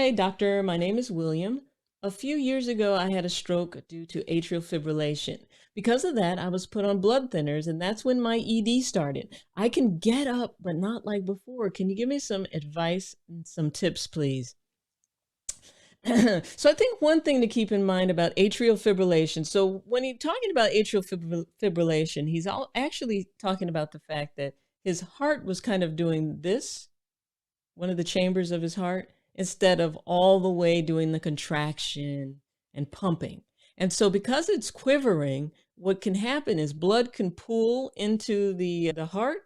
Hi, doctor. My name is William. A few years ago, I had a stroke due to atrial fibrillation. Because of that, I was put on blood thinners, and that's when my ED started. I can get up, but not like before. Can you give me some advice and some tips, please? So I think one thing to keep in mind about atrial fibrillation. So when he's talking about fibrillation, he's actually talking about the fact that his heart was kind of doing this, one of the chambers of his heart, instead of all the way doing the contraction and pumping. And so because it's quivering, what can happen is blood can pool into the heart,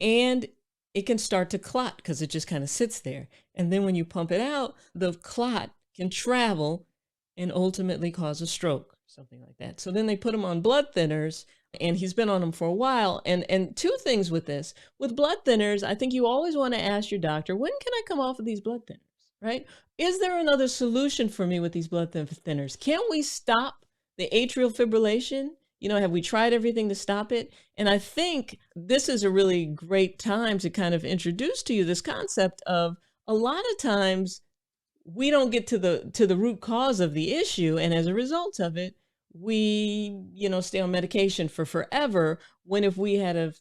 and it can start to clot because it just kind of sits there. And then when you pump it out, the clot can travel and ultimately cause a stroke, something like that. So then they put him on blood thinners, and he's been on them for a while. And two things with this. With blood thinners, I think you always want to ask your doctor, when can I come off of these blood thinners, right? Is there another solution for me with these blood thinners? Can't we stop the atrial fibrillation? Have we tried everything to stop it? And I think this is a really great time to kind of introduce to you this concept of, a lot of times we don't get to the root cause of the issue, and as a result of it, we stay on medication for forever, when if we had a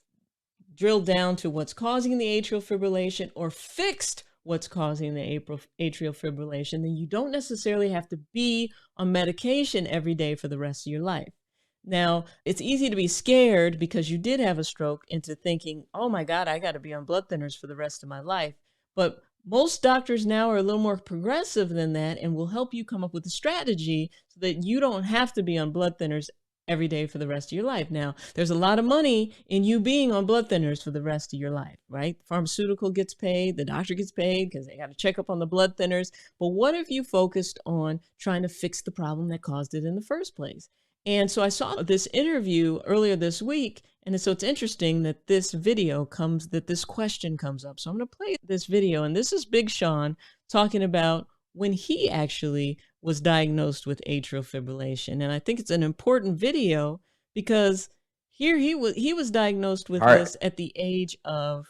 drilled down to what's causing the atrial fibrillation, or fixed what's causing the atrial fibrillation, then you don't necessarily have to be on medication every day for the rest of your life. Now, it's easy to be scared because you did have a stroke into thinking, oh my God, I got to be on blood thinners for the rest of my life. But most doctors now are a little more progressive than that, and will help you come up with a strategy so that you don't have to be on blood thinners every day for the rest of your life. Now, there's a lot of money in you being on blood thinners for the rest of your life, right? Pharmaceutical gets paid, the doctor gets paid because they got to check up on the blood thinners. But what if you focused on trying to fix the problem that caused it in the first place? And so I saw this interview earlier this week, and so it's interesting that this question comes up. So I'm going to play this video, and this is Big Sean talking about when he actually was diagnosed with atrial fibrillation. And I think it's an important video because here he was diagnosed with Heart. this at the age of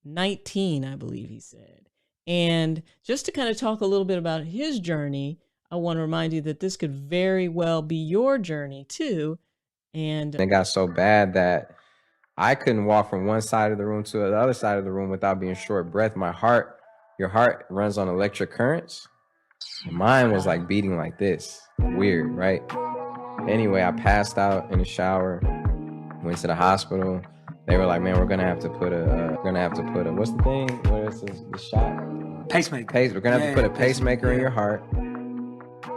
19, I believe he said. And just to kind of talk a little bit about his journey, I want to remind you that this could very well be your journey too. And It got so bad that I couldn't walk from one side of the room to the other side of the room without being short breath. Your heart runs on electric currents. Mine was like beating like this. Weird, right? Anyway, I passed out in the shower, went to the hospital. They were like, man, we're gonna have to put a what's the thing? What is the shot? Pacemaker. We're gonna have to put a pacemaker in your heart,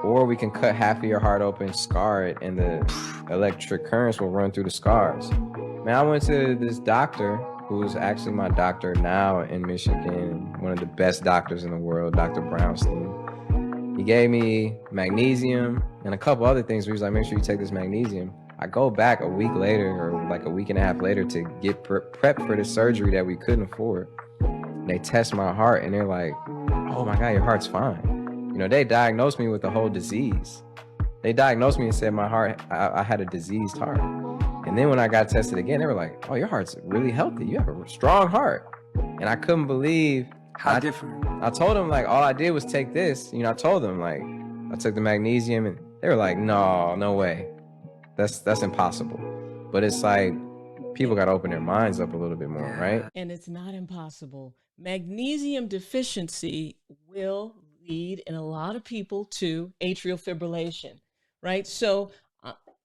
or we can cut half of your heart open, scar it, and the electric currents will run through the scars. Man, I went to this doctor who's actually my doctor now in Michigan, one of the best doctors in the world, Dr. Brownstein. He gave me magnesium and a couple other things. He was like, make sure you take this magnesium. I go back a week later, or like a week and a half later, to get prepped for the surgery that we couldn't afford. And they test my heart, and they're like, oh my God, your heart's fine. They diagnosed me with a whole disease. They diagnosed me and said my heart, I had a diseased heart. And then when I got tested again, they were like, oh, your heart's really healthy. You have a strong heart. And I couldn't believe how different. I told them, like, all I did was take this. I told them, like, I took the magnesium, and they were like, no way. That's impossible. But it's like, people got to open their minds up a little bit more, right? And it's not impossible. Magnesium deficiency will lead in a lot of people to atrial fibrillation, right? So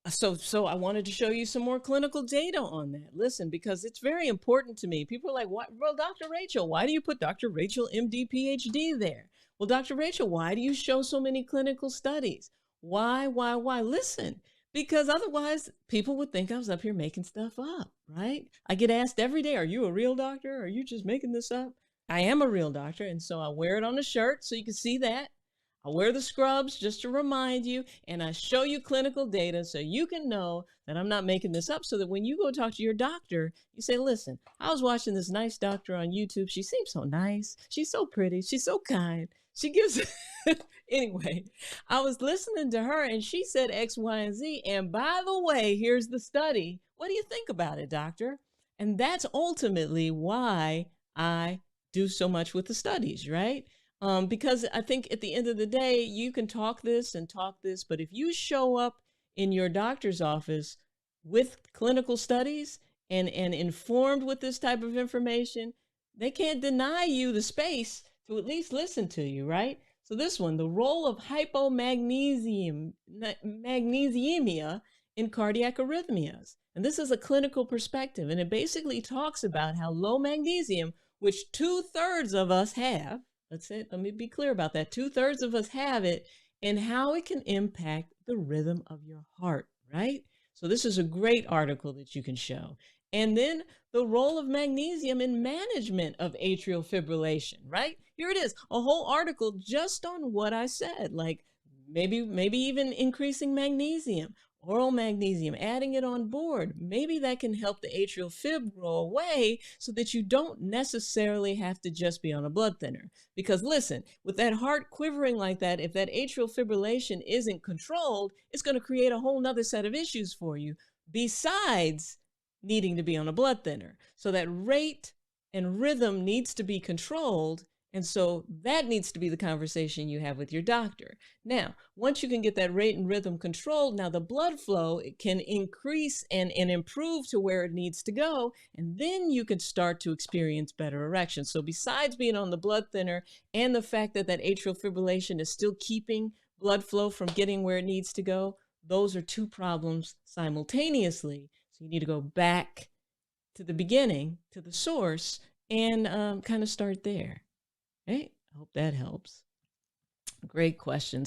I wanted to show you some more clinical data on that. Listen, because it's very important to me. People are like, "What? Well, Dr. Rachel, why do you put Dr. Rachel, MD, PhD there?" Well, Dr. Rachel, why do you show so many clinical studies? Why? Listen, because otherwise people would think I was up here making stuff up, right? I get asked every day, are you a real doctor? Or are you just making this up? I am a real doctor, and so I wear it on a shirt so you can see that. I wear the scrubs just to remind you, and I show you clinical data so you can know that I'm not making this up, so that when you go talk to your doctor, you say, listen, I was watching this nice doctor on YouTube. She seems so nice. She's so pretty. She's so kind. She gives, anyway, I was listening to her and she said X, Y, and Z. And by the way, here's the study. What do you think about it, doctor? And that's ultimately why I do so much with the studies, right? Because I think at the end of the day, you can talk this and talk this, but if you show up in your doctor's office with clinical studies and informed with this type of information, they can't deny you the space to at least listen to you, right? So this one, the role of magnesemia in cardiac arrhythmias. And this is a clinical perspective, and it basically talks about how low magnesium, which 2/3 of us have, let me be clear about that. 2/3 of us have it, and how it can impact the rhythm of your heart, right? So this is a great article that you can show. And then the role of magnesium in management of atrial fibrillation, right? Here it is, a whole article just on what I said, like maybe even increasing magnesium, oral magnesium, adding it on board. Maybe that can help the atrial fib grow away so that you don't necessarily have to just be on a blood thinner. Because listen, with that heart quivering like that, if that atrial fibrillation isn't controlled, it's going to create a whole nother set of issues for you besides needing to be on a blood thinner. So that rate and rhythm needs to be controlled. And so that needs to be the conversation you have with your doctor. Now, once you can get that rate and rhythm controlled, now the blood flow can increase and improve to where it needs to go. And then you can start to experience better erection. So besides being on the blood thinner and the fact that that atrial fibrillation is still keeping blood flow from getting where it needs to go, those are two problems simultaneously. So you need to go back to the beginning, to the source, and kind of start there. Right? I hope that helps. Great question.